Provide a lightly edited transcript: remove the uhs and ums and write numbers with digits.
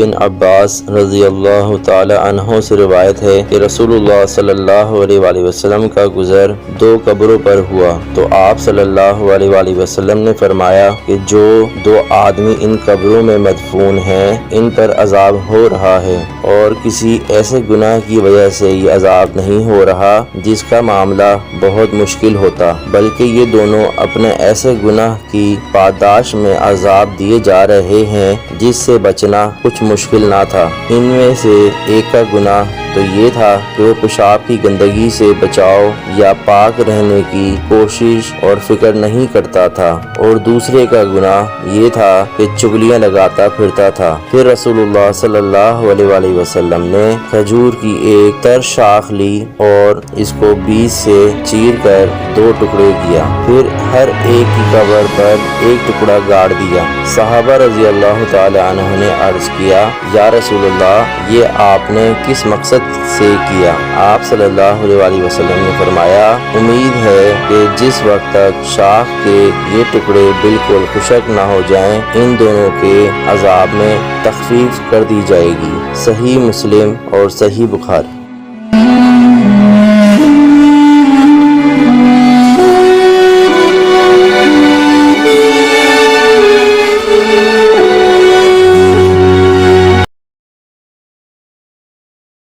بن عباس رضی اللہ تعالی عنہ سے روایت ہے کہ رسول اللہ صلی اللہ علیہ وآلہ وسلم کا گزر 2 قبروں پر ہوا تو آپ صلی اللہ علیہ وآلہ وسلم نے فرمایا کہ جو 2 آدمی ان قبروں میں مدفون ہیں ان پر عذاب ہو رہا ہے، اور کسی ایسے گناہ کی وجہ سے یہ عذاب نہیں ہو رہا جس کا معاملہ بہت مشکل ہوتا، بلکہ یہ دونوں اپنے ایسے گناہ کی پاداش میں عذاب دیے جا رہے ہیں جس سے بچنا کچھ مشکل نہ تھا۔ ان میں سے ایک کا گناہ تو یہ تھا کہ وہ پیشاب کی گندگی سے بچاؤ یا پاک رہنے کی کوشش اور فکر نہیں کرتا تھا، اور دوسرے کا گناہ یہ تھا کہ چغلیاں لگاتا پھرتا تھا۔ پھر رسول اللہ صلی اللہ علیہ وآلہ وسلم نے کھجور کی ایک تر شاخ لی اور اس کو بیچ سے چیر کر 2 ٹکڑے کیا، پھر ہر ایک کی قبر پر ایک ٹکڑا گاڑ دیا۔ صحابہ رضی اللہ تعالی عنہ نے عرض کیا، یا رسول اللہ، یہ آپ نے کس مقصد سے کیا؟ آپ صلی اللہ علیہ وآلہ وسلم نے فرمایا، امید ہے کہ جس وقت تک شاخ کے یہ ٹکڑے بالکل خشک نہ ہو جائیں ان دونوں کے عذاب میں تخفیف کر دی جائے گی۔ صحیح مسلم اور صحیح بخاری۔